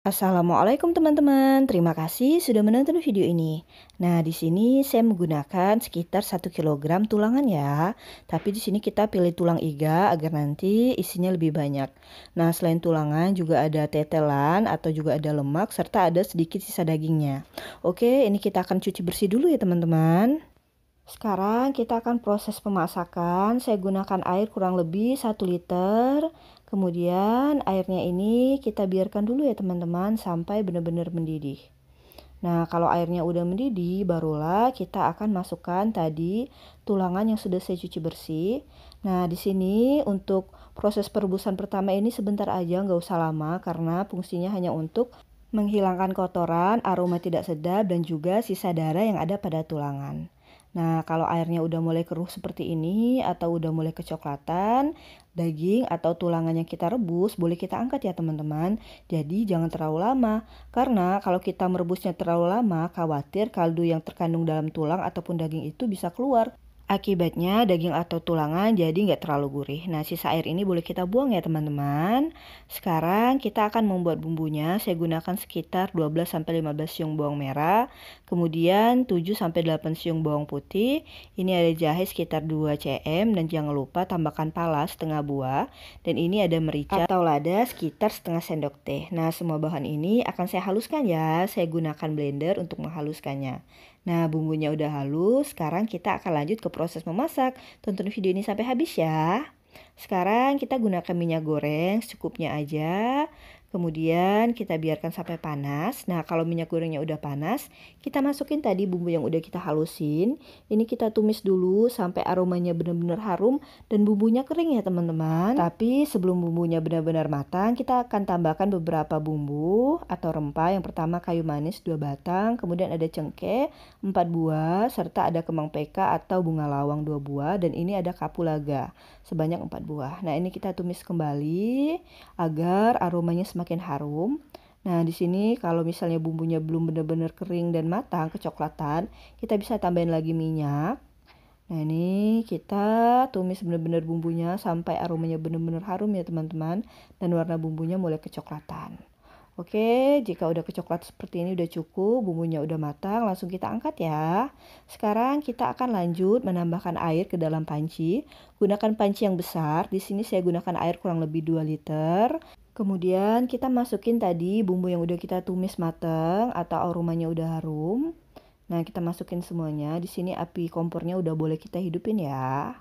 Assalamualaikum teman-teman, terima kasih sudah menonton video ini. Nah, di sini saya menggunakan sekitar 1 kg tulangan ya. Tapi di sini kita pilih tulang iga agar nanti isinya lebih banyak. Nah, selain tulangan juga ada tetelan atau juga ada lemak serta ada sedikit sisa dagingnya. Oke, ini kita akan cuci bersih dulu ya teman-teman. Sekarang kita akan proses pemasakan. Saya gunakan air kurang lebih 1 liter. Kemudian airnya ini kita biarkan dulu ya teman-teman sampai benar-benar mendidih. Nah, kalau airnya udah mendidih, barulah kita akan masukkan tadi tulangan yang sudah saya cuci bersih. Nah, di sini untuk proses perebusan pertama ini sebentar aja, nggak usah lama karena fungsinya hanya untuk menghilangkan kotoran, aroma tidak sedap, dan juga sisa darah yang ada pada tulangan. Nah, kalau airnya udah mulai keruh seperti ini atau udah mulai kecoklatan, daging atau tulangan yang kita rebus boleh kita angkat ya teman-teman. Jadi jangan terlalu lama, karena kalau kita merebusnya terlalu lama, khawatir kaldu yang terkandung dalam tulang ataupun daging itu bisa keluar. Akibatnya daging atau tulangan jadi nggak terlalu gurih. Nah, sisa air ini boleh kita buang ya teman-teman. Sekarang kita akan membuat bumbunya. Saya gunakan sekitar 12-15 siung bawang merah. Kemudian 7-8 siung bawang putih. Ini ada jahe sekitar 2 cm. Dan jangan lupa tambahkan pala setengah buah. Dan ini ada merica atau lada sekitar setengah sendok teh. Nah, semua bahan ini akan saya haluskan ya. Saya gunakan blender untuk menghaluskannya. Nah, bumbunya udah halus, sekarang kita akan lanjut ke proses memasak. Tonton video ini sampai habis ya. Sekarang kita gunakan minyak goreng secukupnya aja. Kemudian kita biarkan sampai panas. Nah, kalau minyak gorengnya udah panas, kita masukin tadi bumbu yang udah kita halusin. Ini kita tumis dulu sampai aromanya benar-benar harum dan bumbunya kering ya teman-teman. Tapi sebelum bumbunya benar-benar matang, kita akan tambahkan beberapa bumbu atau rempah. Yang pertama kayu manis 2 batang, kemudian ada cengkeh 4 buah, serta ada kembang peka atau bunga lawang 2 buah, dan ini ada kapulaga sebanyak 4 buah. Nah, ini kita tumis kembali agar aromanya semakin harum. Nah, di sini kalau misalnya bumbunya belum benar-benar kering dan matang, kecoklatan, kita bisa tambahin lagi minyak. Nah, ini kita tumis benar-benar bumbunya sampai aromanya benar-benar harum ya teman-teman, dan warna bumbunya mulai kecoklatan. Oke, jika udah kecoklat seperti ini udah cukup, bumbunya udah matang, langsung kita angkat ya. Sekarang kita akan lanjut menambahkan air ke dalam panci. Gunakan panci yang besar. Di sini saya gunakan air kurang lebih 2 liter. Kemudian kita masukin tadi bumbu yang udah kita tumis matang atau aromanya udah harum. Nah, kita masukin semuanya. Di sini api kompornya udah boleh kita hidupin ya.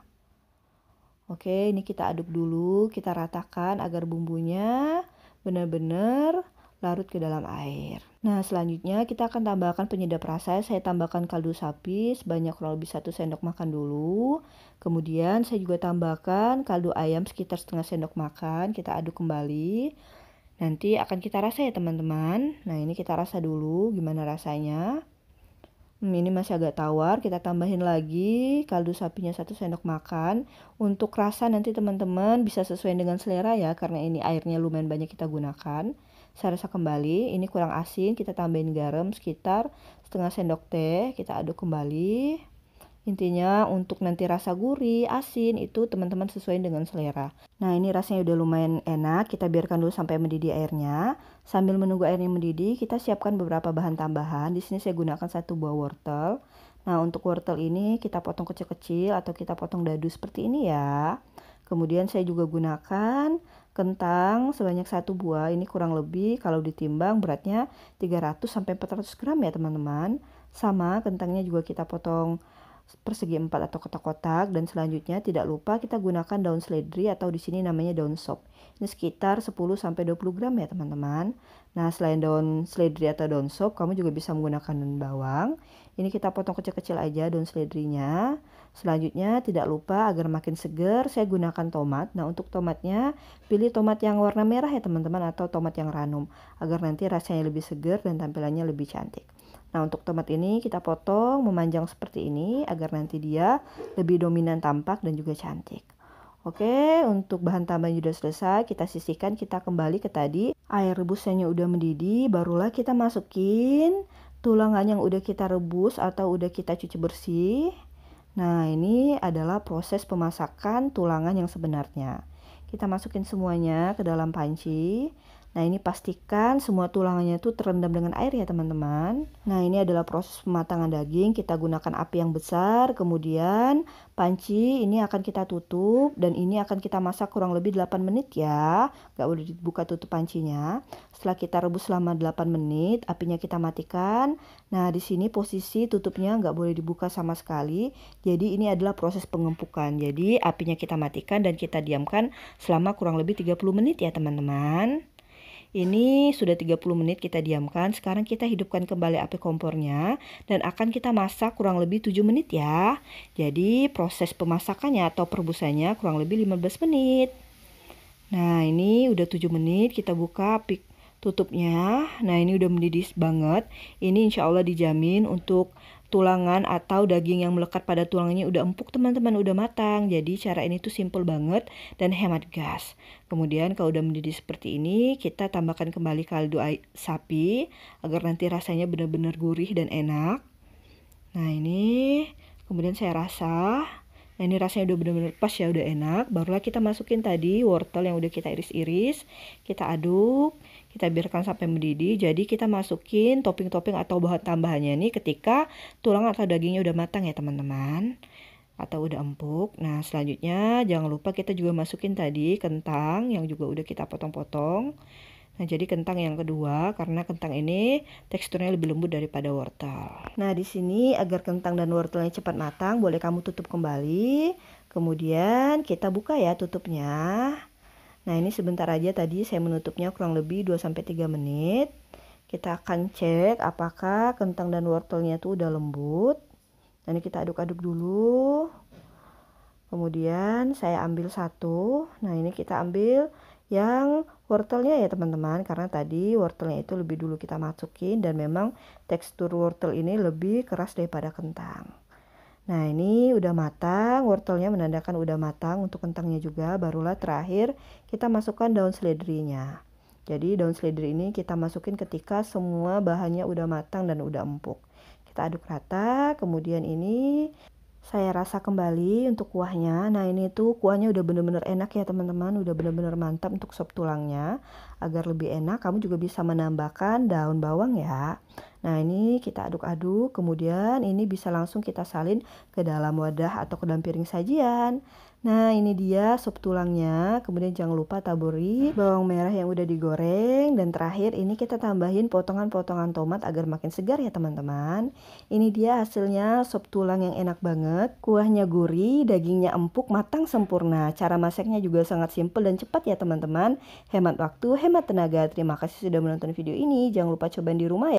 Oke, ini kita aduk dulu, kita ratakan agar bumbunya benar-benar larut ke dalam air. Nah, selanjutnya kita akan tambahkan penyedap rasa. Saya tambahkan kaldu sapi sebanyak kurang lebih 1 sendok makan dulu. Kemudian saya juga tambahkan kaldu ayam sekitar setengah sendok makan. Kita aduk kembali. Nanti akan kita rasa ya teman-teman. Nah, ini kita rasa dulu gimana rasanya. Ini masih agak tawar, kita tambahin lagi kaldu sapinya 1 sendok makan. Untuk rasa nanti teman-teman bisa sesuai dengan selera ya, karena ini airnya lumayan banyak kita gunakan. Saya rasa kembali, ini kurang asin, kita tambahin garam sekitar setengah sendok teh, kita aduk kembali. Intinya untuk nanti rasa gurih, asin itu teman-teman sesuai dengan selera. Nah, ini rasanya udah lumayan enak, kita biarkan dulu sampai mendidih airnya. Sambil menunggu airnya mendidih, kita siapkan beberapa bahan tambahan. Di sini saya gunakan 1 buah wortel. Nah, untuk wortel ini kita potong kecil-kecil atau kita potong dadu seperti ini ya. Kemudian saya juga gunakan kentang sebanyak 1 buah. Ini kurang lebih kalau ditimbang beratnya 300 sampai 400 gram ya teman-teman. Sama kentangnya juga kita potong persegi 4 atau kotak-kotak, dan selanjutnya tidak lupa kita gunakan daun seledri atau di sini namanya daun sop. Ini sekitar 10 sampai 20 gram ya teman-teman. Nah, selain daun seledri atau daun sop, kamu juga bisa menggunakan daun bawang. Ini kita potong kecil-kecil aja daun seledrinya. Selanjutnya tidak lupa agar makin segar, saya gunakan tomat. Nah, untuk tomatnya pilih tomat yang warna merah ya teman-teman atau tomat yang ranum agar nanti rasanya lebih segar dan tampilannya lebih cantik. Nah, untuk tomat ini kita potong memanjang seperti ini agar nanti dia lebih dominan tampak dan juga cantik. Oke, untuk bahan tambahan sudah selesai, kita sisihkan, kita kembali ke tadi. Air rebusnya udah mendidih, barulah kita masukin tulangan yang udah kita rebus atau udah kita cuci bersih. Nah, ini adalah proses pemasakan tulangan yang sebenarnya. Kita masukin semuanya ke dalam panci. Nah, ini pastikan semua tulangannya tuh terendam dengan air ya teman-teman. Nah, ini adalah proses pematangan daging. Kita gunakan api yang besar, kemudian panci ini akan kita tutup dan ini akan kita masak kurang lebih 8 menit ya. Gak boleh dibuka tutup pancinya. Setelah kita rebus selama 8 menit, apinya kita matikan. Nah, di sini posisi tutupnya nggak boleh dibuka sama sekali. Jadi ini adalah proses pengempukan. Jadi apinya kita matikan dan kita diamkan selama kurang lebih 30 menit ya teman-teman. Ini sudah 30 menit kita diamkan. Sekarang kita hidupkan kembali api kompornya dan akan kita masak kurang lebih 7 menit ya. Jadi proses pemasakannya atau perebusannya kurang lebih 15 menit. Nah, ini udah 7 menit, kita buka api tutupnya. Nah, ini udah mendidih banget. Ini insya Allah dijamin untuk tulangan atau daging yang melekat pada tulangnya udah empuk teman-teman, udah matang. Jadi cara ini tuh simple banget dan hemat gas. Kemudian kalau udah mendidih seperti ini, kita tambahkan kembali kaldu sapi agar nanti rasanya benar-benar gurih dan enak. Nah, ini kemudian saya rasa. Nah, ini rasanya udah benar-benar pas ya, udah enak. Barulah kita masukin tadi wortel yang udah kita iris-iris. Kita aduk, kita biarkan sampai mendidih. Jadi kita masukin topping-topping atau bahan tambahannya nih ketika tulang atau dagingnya udah matang ya teman-teman. Atau udah empuk. Nah, selanjutnya jangan lupa kita juga masukin tadi kentang yang juga udah kita potong-potong. Nah, jadi kentang yang kedua karena kentang ini teksturnya lebih lembut daripada wortel. Nah, di sini agar kentang dan wortelnya cepat matang, boleh kamu tutup kembali. Kemudian kita buka ya tutupnya. Nah, ini sebentar aja tadi saya menutupnya kurang lebih 2-3 menit. Kita akan cek apakah kentang dan wortelnya tuh udah lembut. Nah, ini kita aduk-aduk dulu. Kemudian saya ambil satu. Nah, ini kita ambil yang wortelnya ya teman-teman, karena tadi wortelnya itu lebih dulu kita masukin dan memang tekstur wortel ini lebih keras daripada kentang. Nah, ini udah matang, wortelnya menandakan udah matang, untuk kentangnya juga. Barulah terakhir kita masukkan daun seledrinya. Jadi daun seledri ini kita masukin ketika semua bahannya udah matang dan udah empuk. Kita aduk rata, kemudian ini saya rasa kembali untuk kuahnya. Nah, ini tuh kuahnya udah bener-bener enak ya teman-teman, udah bener-bener mantap untuk sop tulangnya. Agar lebih enak, kamu juga bisa menambahkan daun bawang ya. Nah, ini kita aduk-aduk, kemudian ini bisa langsung kita salin ke dalam wadah atau ke dalam piring sajian. Nah, ini dia sop tulangnya. Kemudian jangan lupa taburi bawang merah yang udah digoreng. Dan terakhir ini kita tambahin potongan-potongan tomat agar makin segar ya teman-teman. Ini dia hasilnya sop tulang yang enak banget. Kuahnya gurih, dagingnya empuk, matang sempurna. Cara masaknya juga sangat simpel dan cepat ya teman-teman. Hemat waktu, hemat tenaga. Terima kasih sudah menonton video ini. Jangan lupa cobain di rumah ya.